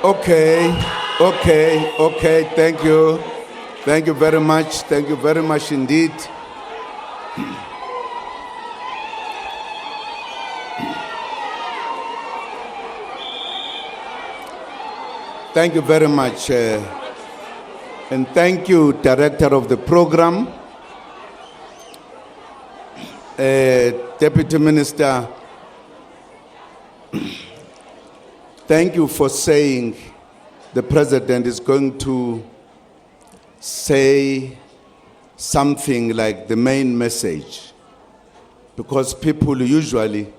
Okay, thank you. Thank you very much. Thank you very much indeed. Thank you very much. And thank you, Director of the program, Deputy Minister. Thank you for saying the President is going to say something like the main message, because people usually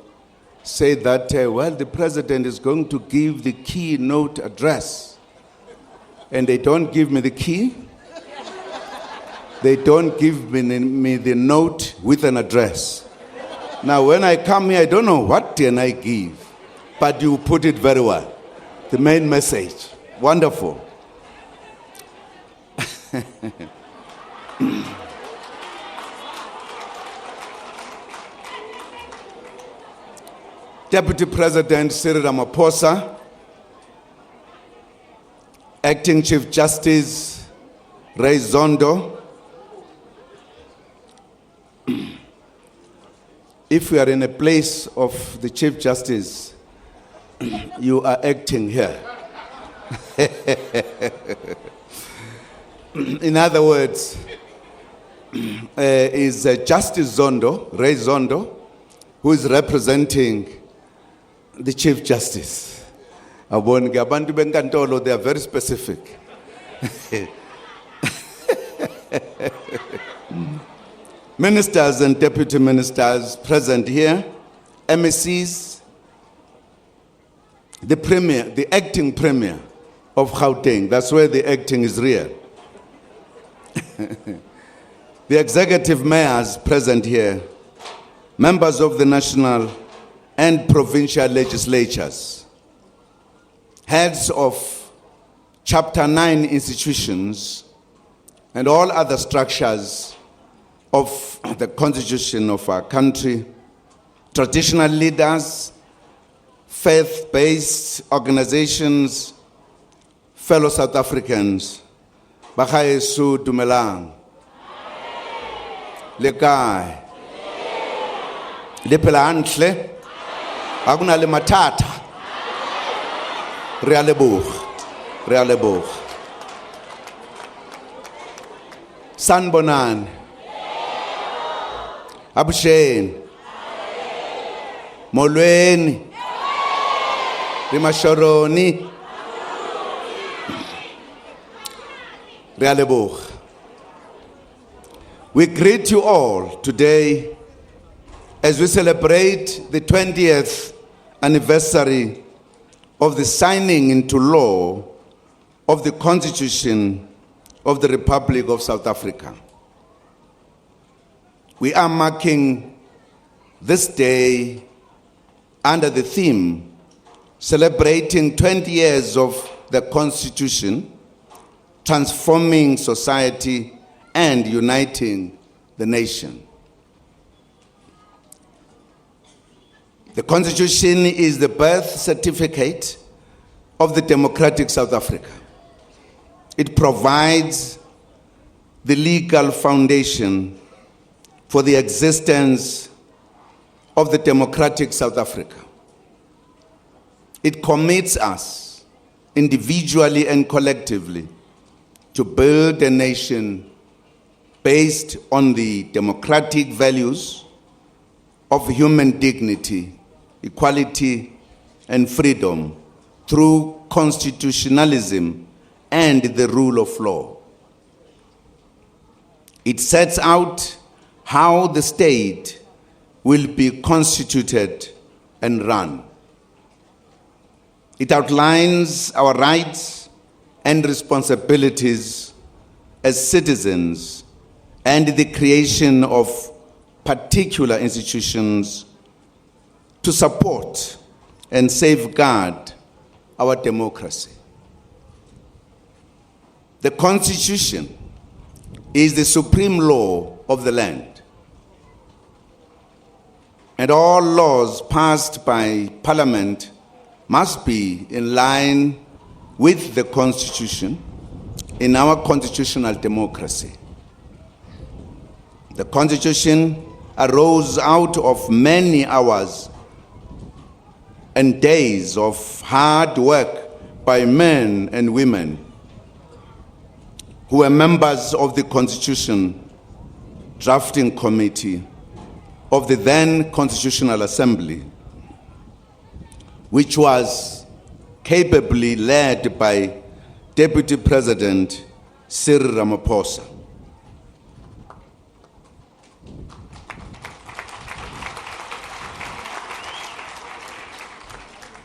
say that, well, the President is going to give the keynote address, and they don't give me the key. They don't give me the note with an address. Now, when I come here, I don't know what can I give, but you put it very well. The main message. Wonderful. Deputy President Cyril Ramaphosa, Acting Chief Justice Ray Zondo. If we are in a place of the Chief Justice, you are acting here. In other words, is Justice Zondo, Ray Zondo, who is representing the Chief Justice. They are very specific. Ministers and deputy ministers present here, MECs, the premier, the acting premier of Gauteng. That's where the acting is real. The executive mayors present here, members of the national and provincial legislatures, heads of Chapter 9 institutions, and all other structures of the constitution of our country, traditional leaders, faith-based organizations, fellow South Africans, Bagayesu Dumelang, Lekai, Lepelantle, Aguna le matata, Realebourg, Sanbonan, Abushen, Molweni, Rimashoroni, Realebourg. We greet you all today as we celebrate the 20th anniversary of the signing into law of the Constitution of the Republic of South Africa. We are marking this day under the theme celebrating 20 years of the Constitution, transforming society and uniting the nation. The Constitution is the birth certificate of the democratic South Africa. It provides the legal foundation for the existence of the democratic South Africa. It commits us, individually and collectively, to build a nation based on the democratic values of human dignity, equality, and freedom through constitutionalism and the rule of law. It sets out how the state will be constituted and run. It outlines our rights and responsibilities as citizens and the creation of particular institutions to support and safeguard our democracy. The Constitution is the supreme law of the land, and all laws passed by Parliament must be in line with the Constitution in our constitutional democracy. The Constitution arose out of many hours and days of hard work by men and women who were members of the Constitution Drafting Committee of the then Constitutional Assembly, which was capably led by Deputy President Cyril Ramaphosa.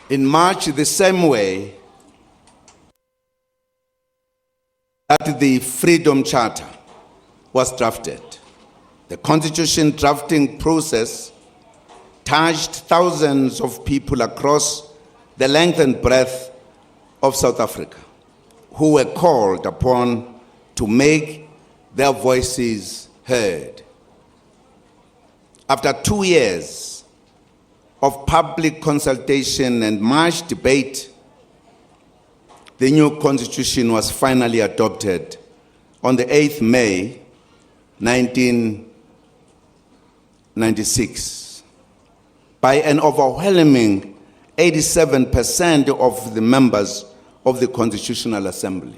In March, the same way that the Freedom Charter was drafted, the Constitution drafting process touched thousands of people across the length and breadth of South Africa who were called upon to make their voices heard. After 2 years of public consultation and much debate, the new Constitution was finally adopted on the 8th May, 1996, by an overwhelming 87% of the members of the Constitutional Assembly.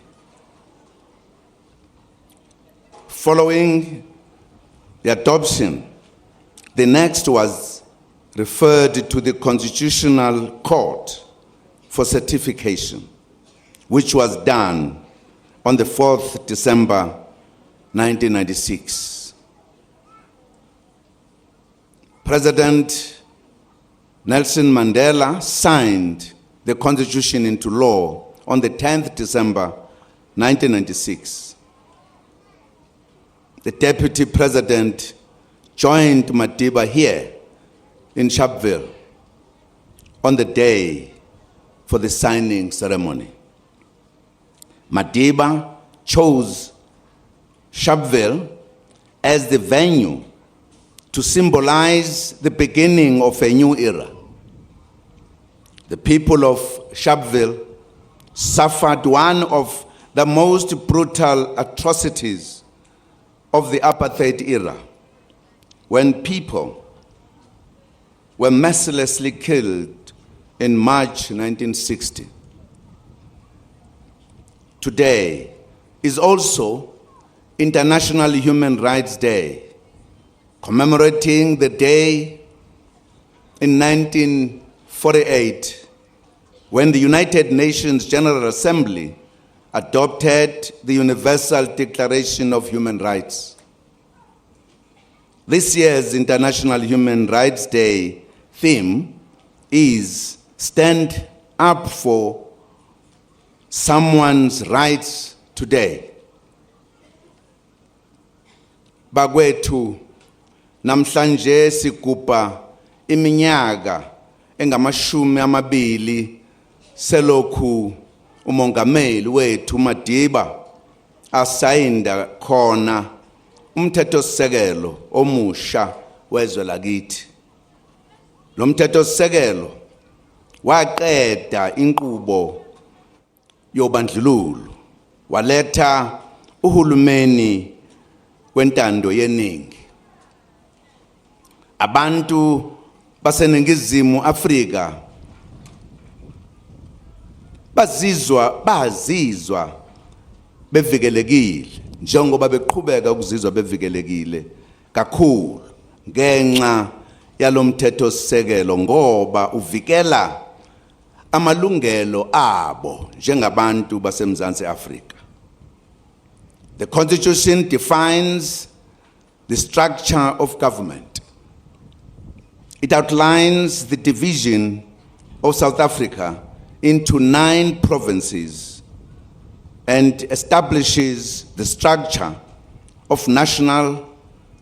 Following the adoption, the next was referred to the Constitutional Court for certification, which was done on the 4th December 1996. President Nelson Mandela signed the Constitution into law on the 10th December 1996. The Deputy President joined Madiba here in Sharpeville on the day for the signing ceremony. Madiba chose Sharpeville as the venue to symbolize the beginning of a new era. The people of Sharpeville suffered one of the most brutal atrocities of the apartheid era, when people were mercilessly killed in March 1960. Today is also International Human Rights Day, commemorating the day in 1948 when the United Nations General Assembly adopted the Universal Declaration of Human Rights. This year's International Human Rights Day theme is Stand Up for Someone's Rights Today. Bakwethu, namhlanje sigubha iminyaka engamashumi amabili selokhu umongameli wethu Madiba asayinda khona umthethosisekelo omusha wezwe lakithi. Lo mthethosisekelo waqeda inqubo yobandlululo, waletha uhulumeni wentando yeningi. Abantu baseningizimu Afrika bazizwa bevikelekile njengoba beqhubeka ukuzizwa bevikelekile kakhulu ngenxa yalomthethosisekelo ngoba uvikela amalungelo abo njengabantu baseMzansi Afrika. The Constitution defines the structure of government. It outlines the division of South Africa into 9 provinces and establishes the structure of national,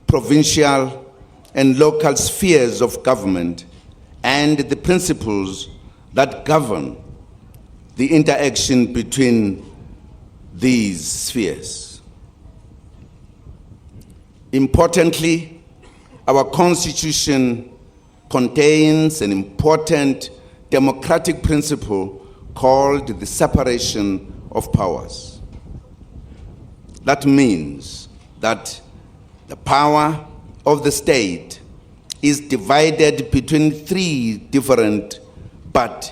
provincial, and local spheres of government and the principles that govern the interaction between these spheres. Importantly, our Constitution contains an important democratic principle called the separation of powers. That means that the power of the state is divided between three different but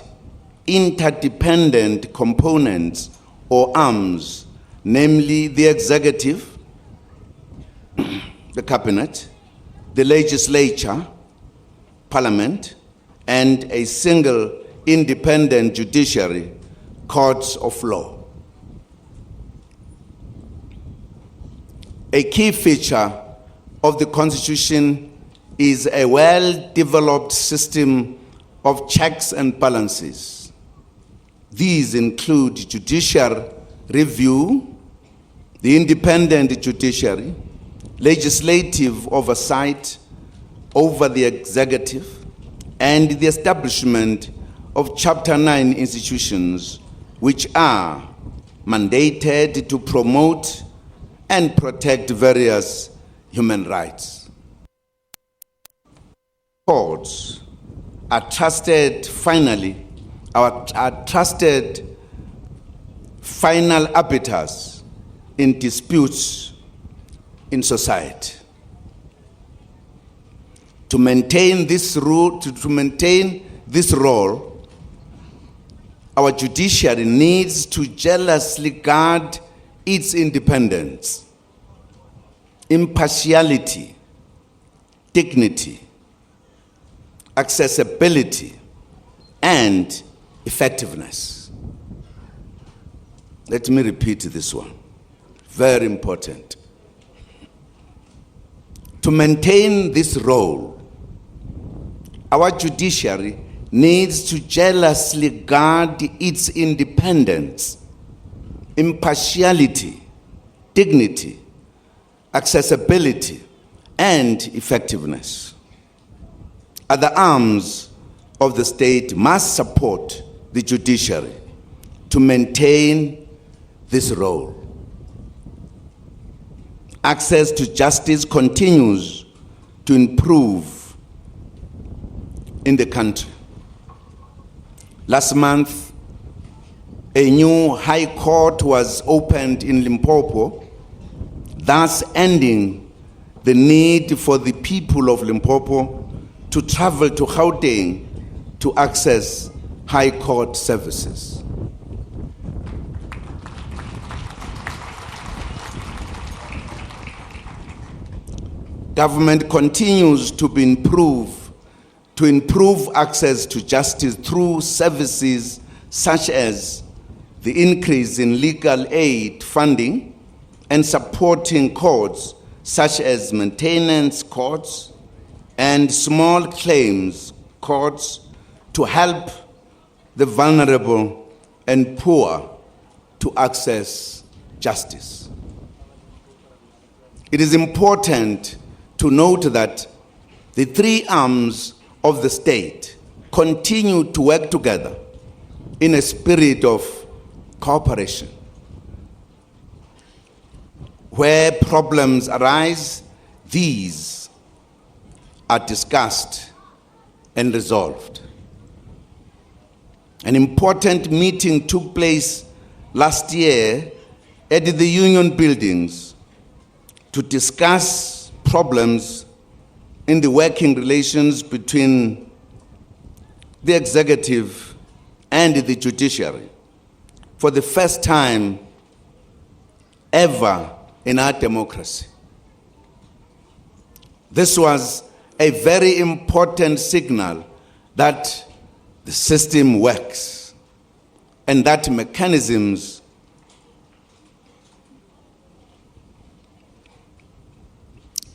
interdependent components or arms, namely the executive, the cabinet, the legislature, parliament, and a single independent judiciary, courts of law. A key feature of the Constitution is a well-developed system of checks and balances. These include judicial review, the independent judiciary, legislative oversight over the executive, and the establishment of Chapter 9 institutions, which are mandated to promote and protect various human rights. Courts are trusted final arbiters in disputes in society. To maintain this role, our judiciary needs to jealously guard its independence, impartiality, dignity, accessibility, and effectiveness. Let me repeat this one. Very important. To maintain this role, our judiciary needs to jealously guard its independence, impartiality, dignity, accessibility, and effectiveness. Other arms of the state must support the judiciary to maintain this role. Access to justice continues to improve in the country. Last month, a new high court was opened in Limpopo, thus ending the need for the people of Limpopo to travel to Gauteng to access high court services. Government continues to improve access to justice through services such as the increase in legal aid funding and supporting courts such as maintenance courts and small claims courts to help the vulnerable and poor to access justice. It is important to note that the three arms of the state continue to work together in a spirit of cooperation. Where problems arise, these are discussed and resolved. An important meeting took place last year at the Union Buildings to discuss problems in the working relations between the executive and the judiciary for the first time ever in our democracy. This was a very important signal that the system works and that mechanisms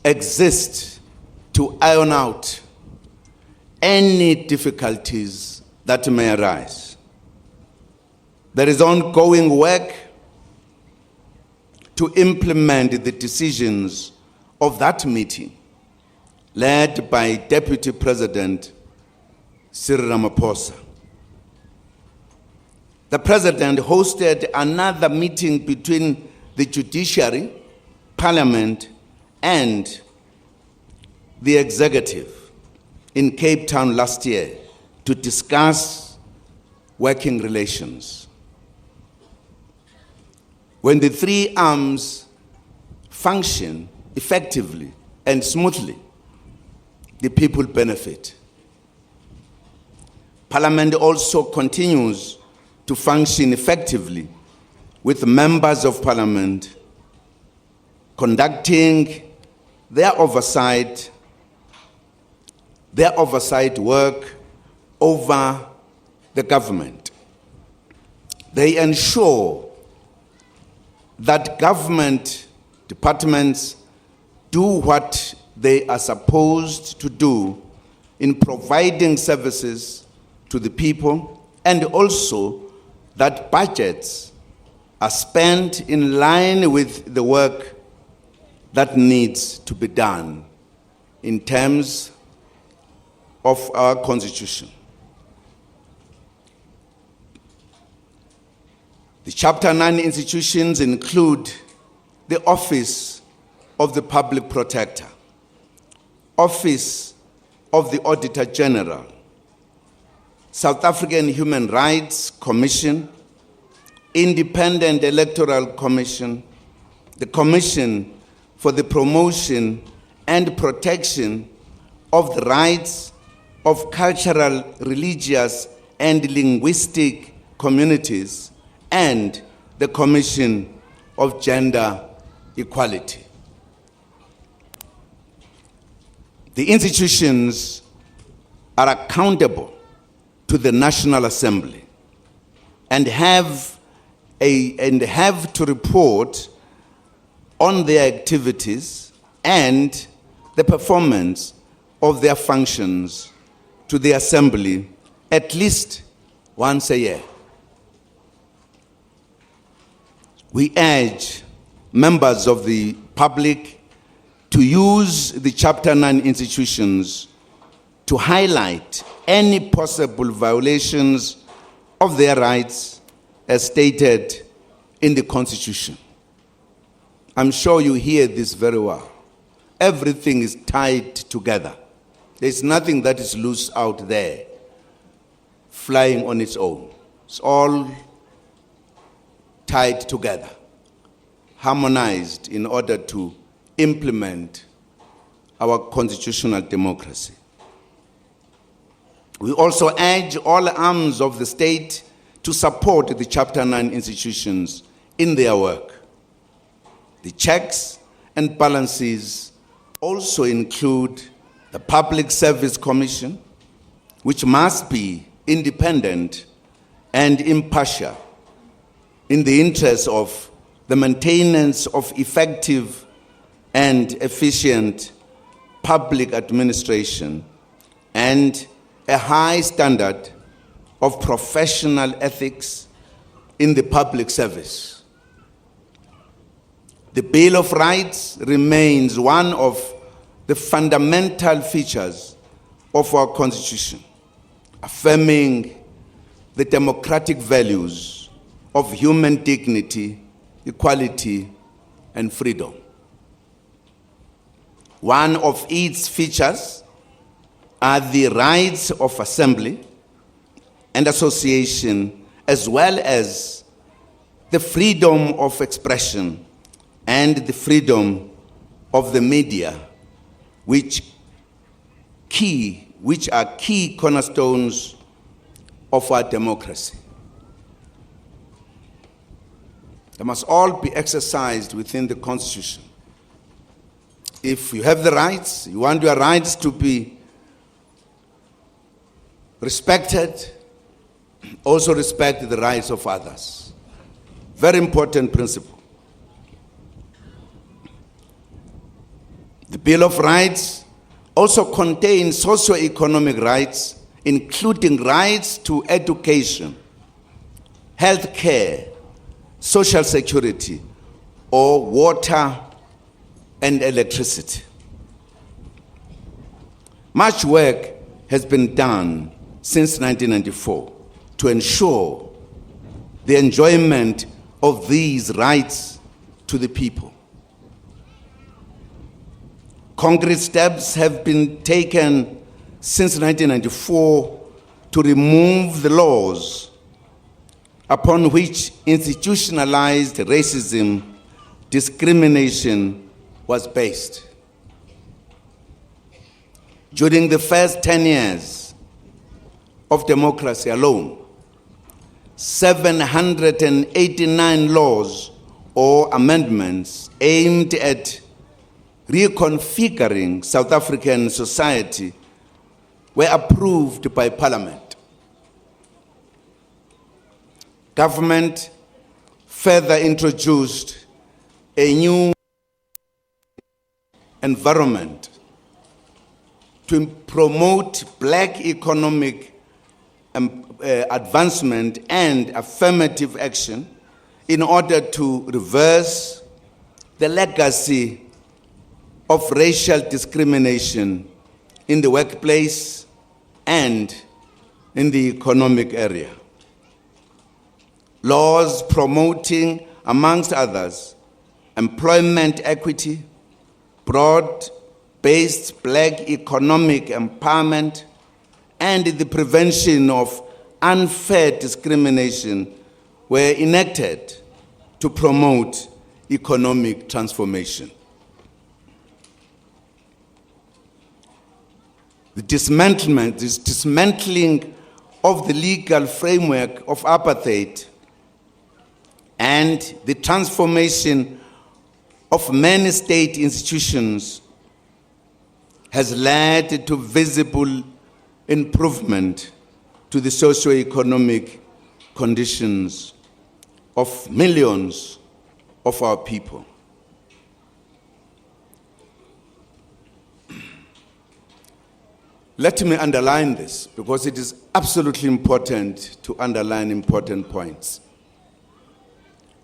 exist to iron out any difficulties that may arise. There is ongoing work to implement the decisions of that meeting, led by Deputy President Cyril Ramaphosa. The President hosted another meeting between the judiciary, parliament, and the executive in Cape Town last year to discuss working relations. When the three arms function effectively and smoothly, the people benefit. Parliament also continues to function effectively with members of Parliament conducting their oversight work over the government. They ensure that government departments do what they are supposed to do in providing services to the people, and also that budgets are spent in line with the work that needs to be done in terms of our Constitution. The Chapter 9 institutions include the Office of the Public Protector, Office of the Auditor General, South African Human Rights Commission, Independent Electoral Commission, the Commission for the Promotion and Protection of the Rights of Cultural, Religious, and Linguistic Communities, and the Commission of Gender Equality. The institutions are accountable to the National Assembly and have to report on their activities and the performance of their functions to the Assembly at least once a year. We urge members of the public to use the Chapter 9 institutions to highlight any possible violations of their rights as stated in the Constitution. I'm sure you hear this very well. Everything is tied together. There's nothing that is loose out there, flying on its own. It's all tied together, harmonized in order to implement our constitutional democracy. We also urge all arms of the state to support the Chapter 9 institutions in their work. The checks and balances also include the Public Service Commission, which must be independent and impartial in the interest of the maintenance of effective and efficient public administration and a high standard of professional ethics in the public service. The Bill of Rights remains one of the fundamental features of our Constitution, affirming the democratic values of human dignity, equality, and freedom. One of its features are the rights of assembly and association, as well as the freedom of expression and the freedom of the media, which are key cornerstones of our democracy. They must all be exercised within the Constitution. If you have the rights, you want your rights to be respected, also respect the rights of others. Very important principle. The Bill of Rights also contains socio-economic rights, including rights to education, health care, social security, or water and electricity. Much work has been done since 1994 to ensure the enjoyment of these rights to the people. Concrete steps have been taken since 1994 to remove the laws upon which institutionalized racism, discrimination was based. During the first 10 years of democracy alone, 789 laws or amendments aimed at reconfiguring South African society were approved by Parliament. Government further introduced a new environment to promote black economic advancement and affirmative action in order to reverse the legacy of racial discrimination in the workplace and in the economic area. Laws promoting, amongst others, employment equity, broad-based black economic empowerment, and the prevention of unfair discrimination were enacted to promote economic transformation. The dismantling of the legal framework of apartheid and the transformation of many state institutions has led to visible improvement to the socio-economic conditions of millions of our people. Let me underline this because it is absolutely important to underline important points.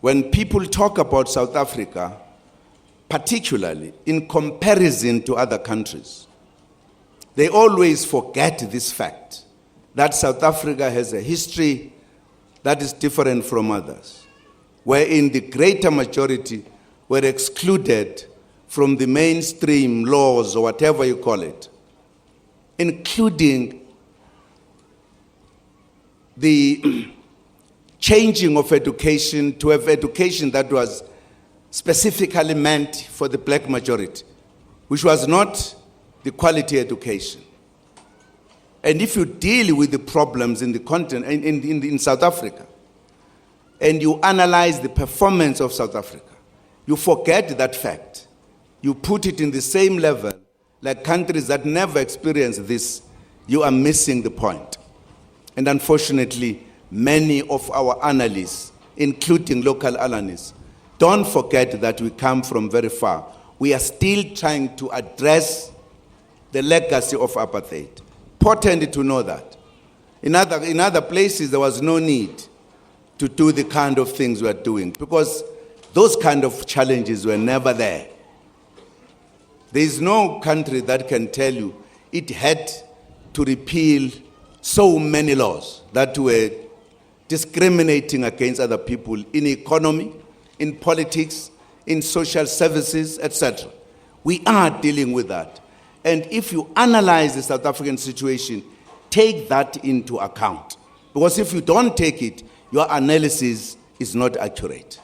When people talk about South Africa, particularly in comparison to other countries, they always forget this fact that South Africa has a history that is different from others, wherein the greater majority were excluded from the mainstream laws or whatever you call it, including the changing of education to have education that was specifically meant for the black majority, which was not the quality education. And if you deal with the problems in the continent, in South Africa, and you analyze the performance of South Africa, you forget that fact. You put it in the same level like countries that never experienced this. You are missing the point. And unfortunately, many of our analysts, including local analysts, don't forget that we come from very far. We are still trying to address the legacy of apartheid. Important to know that. In other places, there was no need to do the kind of things we are doing because those kind of challenges were never there. There is no country that can tell you it had to repeal so many laws that were discriminating against other people in economy, in politics, in social services, etc. We are dealing with that. And if you analyze the South African situation, take that into account. Because if you don't take it, your analysis is not accurate.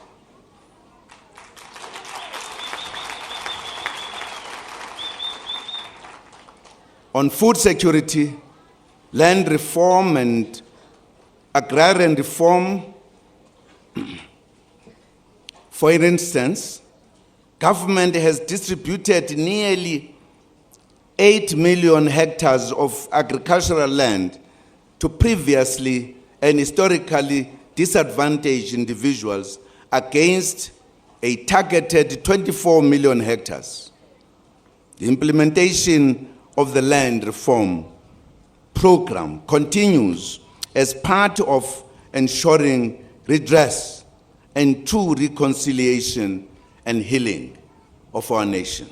On food security, land reform and agrarian reform, for instance, government has distributed nearly 8 million hectares of agricultural land to previously and historically disadvantaged individuals against a targeted 24 million hectares. The implementation of the land reform program continues as part of ensuring redress and true reconciliation and healing of our nation.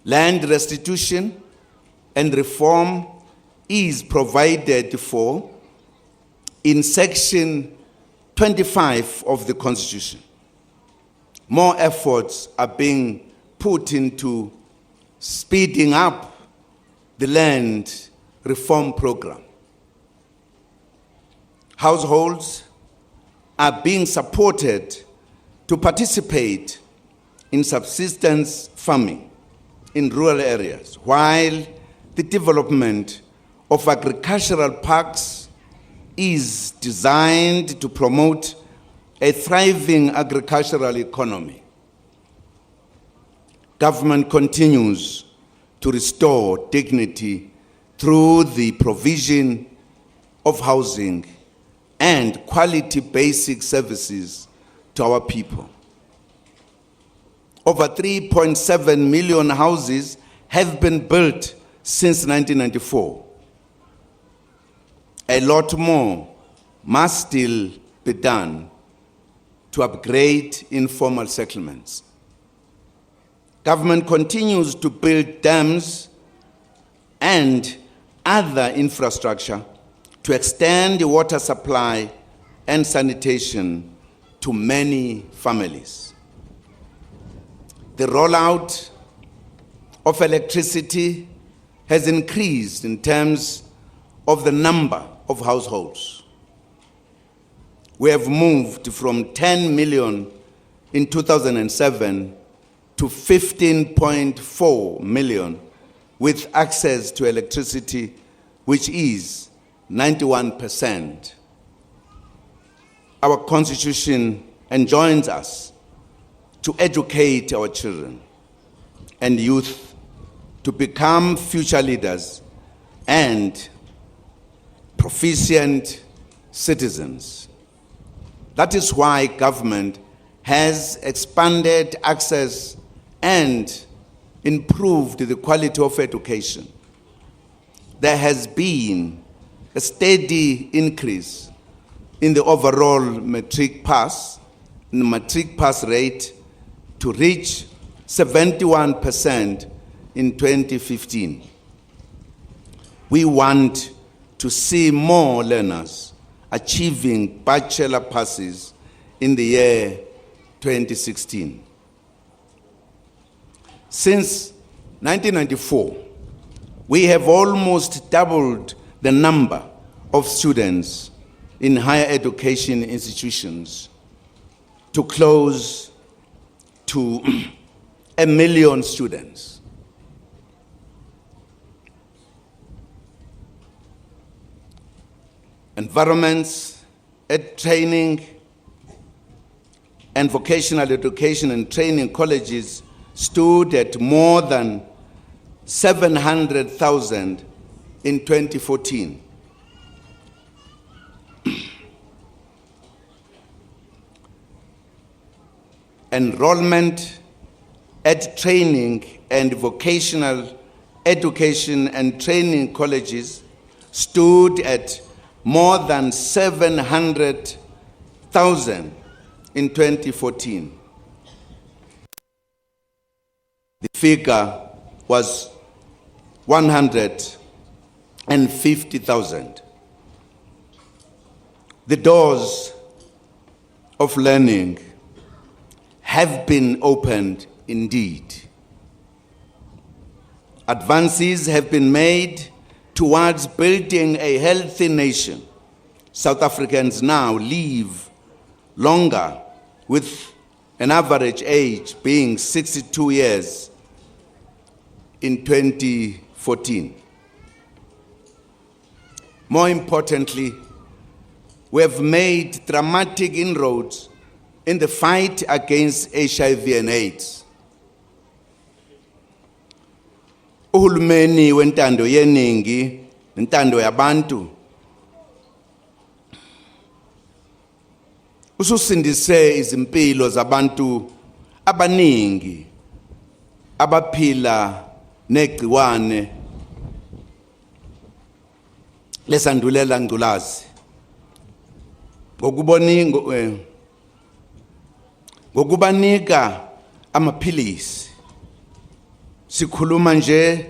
Land restitution and reform is provided for in Section 25 of the Constitution. More efforts are being put into speeding up the land reform program. households are being supported to participate in subsistence farming in rural areas, while the development of agricultural parks is designed to promote a thriving agricultural economy. Government continues to restore dignity through the provision of housing and quality basic services to our people. Over 3.7 million houses have been built since 1994. A lot more must still be done to upgrade informal settlements. Government continues to build dams and other infrastructure to extend the water supply and sanitation to many families. The rollout of electricity has increased in terms of the number of households. We have moved from 10 million in 2007 to 15.4 million with access to electricity, which is 91%. Our Constitution enjoins us to educate our children and youth to become future leaders and proficient citizens. That is why government has expanded access and improved the quality of education. There has been a steady increase in the overall matric pass rate to reach 71% in 2015. We want to see more learners achieving bachelor passes in the year 2016. Since 1994, we have almost doubled the number of students in higher education institutions to close to 1 million students. Environments, training, and vocational education and training colleges stood at more than 700,000 in 2014. Enrollment at training and vocational education and training colleges stood at more than 700,000 in 2014. The figure was 150,000. The doors of learning have been opened indeed. Advances have been made towards building a healthy nation. South Africans now live longer, with an average age being 62 years in 2014. More importantly, we have made dramatic inroads in the fight against HIV and AIDS. Uhulumeni wentando yeningi, intando yabantu, ususindise izimpilo zabantu abaningi abaphila negciwane lesandulela ngculazi ngokubanika amaphilisi. Sikhuluma nje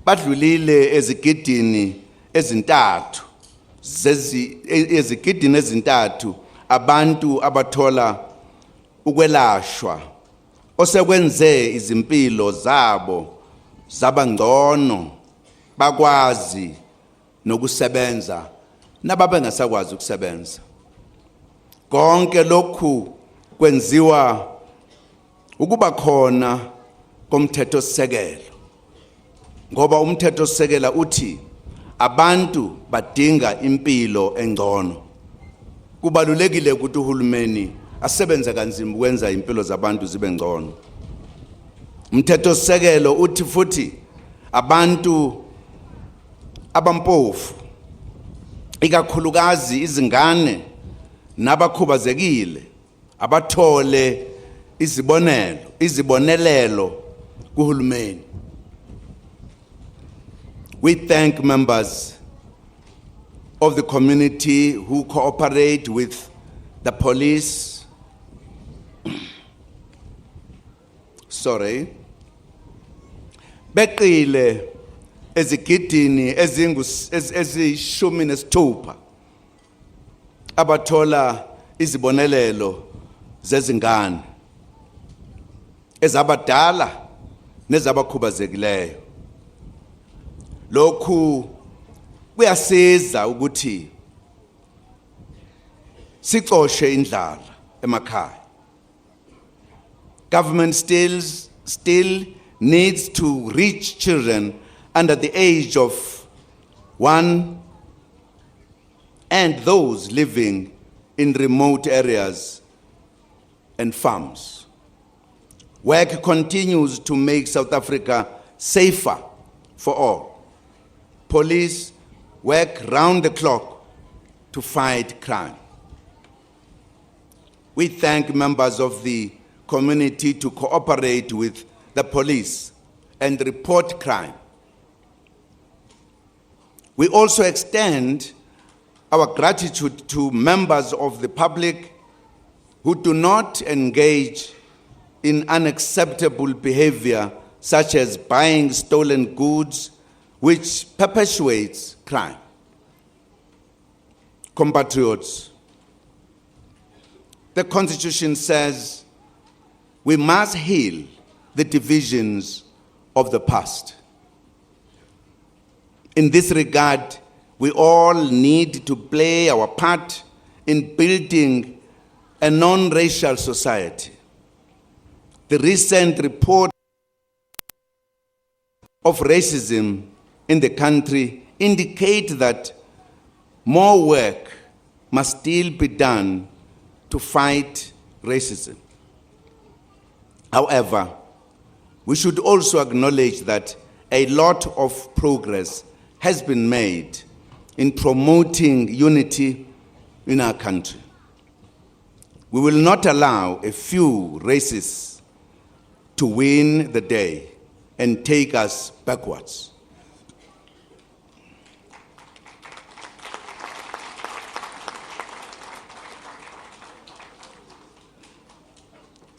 badlulile ezigidini ezintathu abantu abathola ukwelashwa osekwenze izimpilo zabo zabangcono bakwazi nokusebenza nababe ngasakwazi ukusebenza. Konke lokhu kwenziwa ukuba khona komthetho sisekelo. Ngoba umthetho sisekela uthi abantu badinga impilo engcono. Kubalulekile ukuthi uhulumeni asebenze kanzima ukwenza impilo zabantu zibe ngcono. Umthetho sisekelo uthi futhi abantu abampofu, ikakhulukazi izingane nabakhubazekile, abathole izibonelelo kuhulumeni. We thank members of the community who cooperate with the police. Beqile ezigidini ezishumi nesithupha abathola izibonelelo zezingane ezabadala nezabakhubazekileyo. Lokhu kuyasiza ukuthi sixoshe indlala emakhaya. Government still needs to reach children under the age of 1 and those living in remote areas and farms. Work continues to make South Africa safer for all. Police work round the clock to fight crime. We thank members of the community to cooperate with the police and report crime. We also extend our gratitude to members of the public who do not engage in unacceptable behavior such as buying stolen goods, which perpetuates crime. Compatriots, the Constitution says we must heal the divisions of the past. In this regard, we all need to play our part in building a non-racial society. The recent report of racism in the country indicate that more work must still be done to fight racism. However, we should also acknowledge that a lot of progress has been made in promoting unity in our country. We will not allow a few racists to win the day and take us backwards.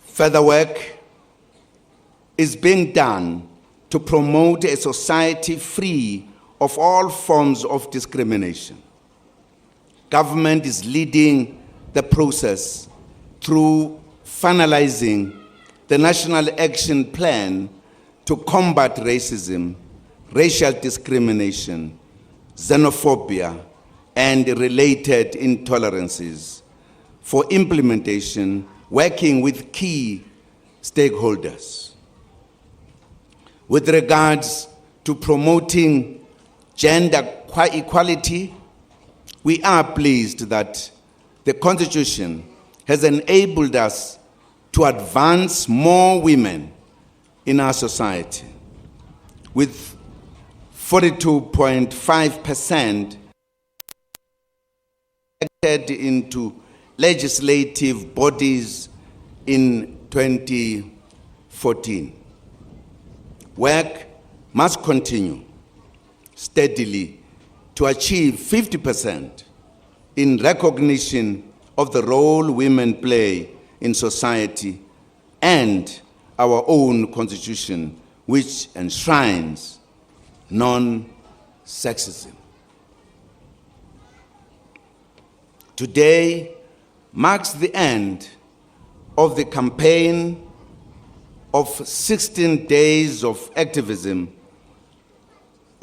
Further work is being done to promote a society free of all forms of discrimination. Government is leading the process through finalizing the National Action Plan to combat racism, racial discrimination, xenophobia, and related intolerances for implementation, working with key stakeholders. With regards to promoting gender equality, we are pleased that the Constitution has enabled us to advance more women in our society, with 42.5% elected into legislative bodies in 2014. Work must continue steadily to achieve 50% in recognition of the role women play in society and our own Constitution, which enshrines non-sexism. Today marks the end of the campaign of 16 days of activism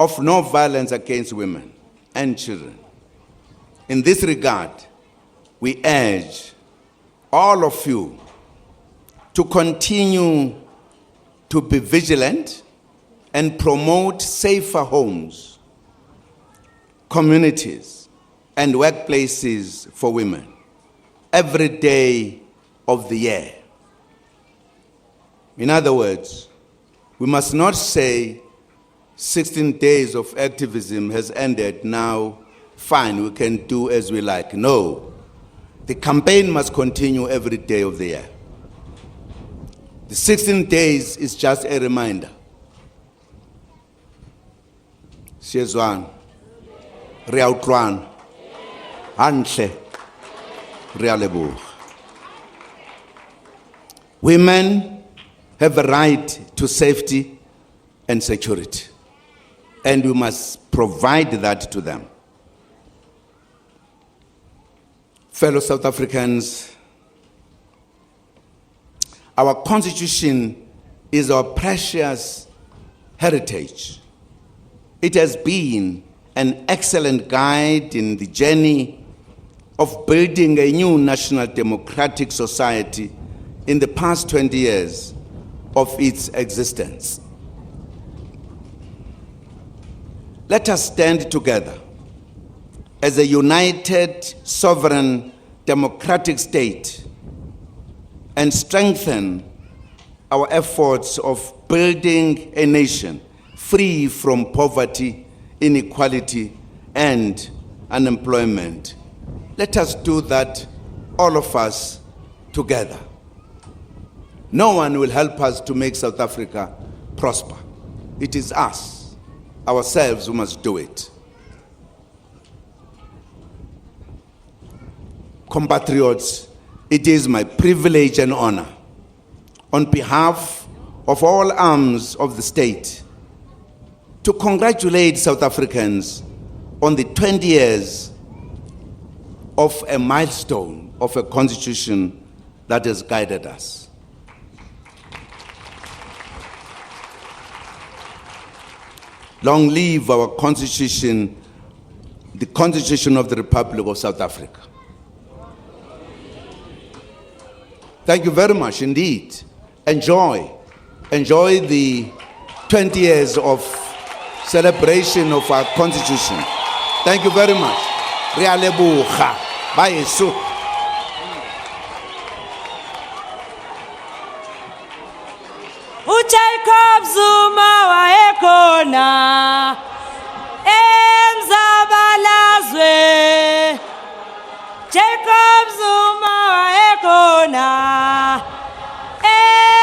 of no violence against women and children. In this regard, we urge all of you to continue to be vigilant and promote safer homes, communities, and workplaces for women every day of the year. In other words, we must not say 16 days of activism has ended, now fine, we can do as we like. No, the campaign must continue every day of the year. The 16 days is just a reminder. Siyezwana, re a utlwana, hantle, re a leboga. Women have a right to safety and security, and we must provide that to them. Fellow South Africans, our Constitution is our precious heritage. It has been an excellent guide in the journey of building a new national democratic society in the past 20 years of its existence. Let us stand together as a united, sovereign, democratic state and strengthen our efforts of building a nation free from poverty, inequality, and unemployment. Let us do that, all of us, together. No one will help us to make South Africa prosper. It is us, ourselves, who must do it. Compatriots, it is my privilege and honor, on behalf of all arms of the state, to congratulate South Africans on the 20 years of a milestone of a constitution that has guided us. Long live our constitution, the Constitution of the Republic of South Africa. Thank you very much indeed. Enjoy the 20 years of celebration of our Constitution. Thank you very much. Re a leboga. Baeso. Jacob Zuma waekhona emzabalazwe. Jacob Zuma waekhona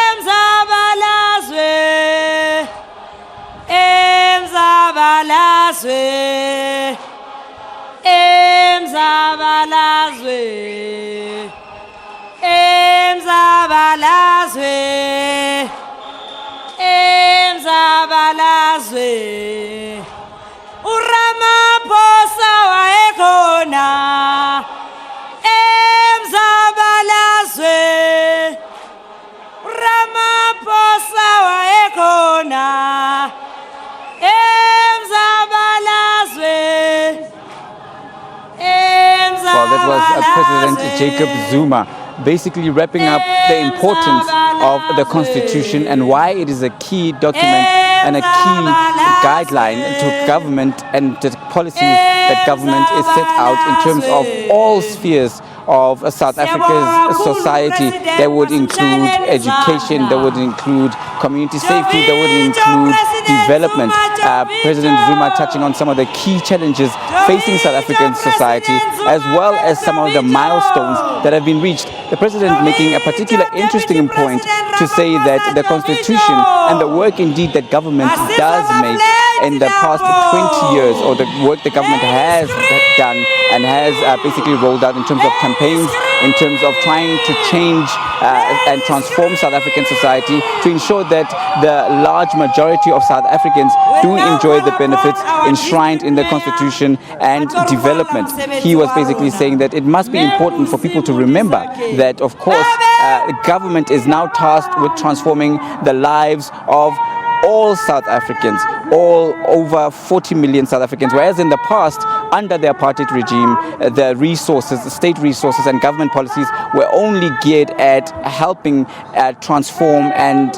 emzabalazwe. Emzabalazwe. Emzabalazwe. Emzabalazwe. Emzabalazwe. Uramaphosa waekhona emzabalazwe. Uramaphosa waekhona emzabalazwe. Well, that was President Jacob Zuma basically wrapping up the importance of the Constitution and why it is a key document and a key guideline to government and the policies that government is set out in terms of all spheres of South Africa's society. That would include education, that would include community safety, that would include development. President Zuma touching on some of the key challenges facing South African society, as well as some of the milestones that have been reached. The president making a particular interesting point to say that the Constitution and the work indeed that government does make in the past 20 years, or the work the government has done and has basically rolled out in terms of campaigns, in terms of trying to change and transform South African society to ensure that the large majority of South Africans do enjoy the benefits enshrined in the Constitution and development. He was basically saying that it must be important for people to remember that, of course, government is now tasked with transforming the lives of all South Africans, all over 40 million South Africans, whereas in the past, under the apartheid regime, the resources, the state resources and government policies were only geared at helping transform and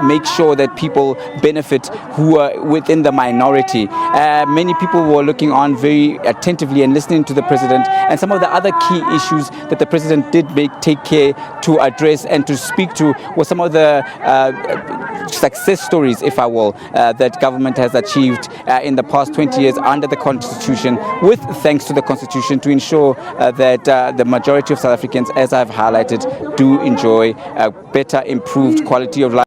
make sure that people benefit who are within the minority. Many people were looking on very attentively and listening to the president, and some of the other key issues that the president did take care to address and to speak to were some of the success stories, if I will, that government has achieved in the past 20 years under the Constitution, with thanks to the Constitution, to ensure that the majority of South Africans, as I've highlighted, do enjoy a better, improved quality of life.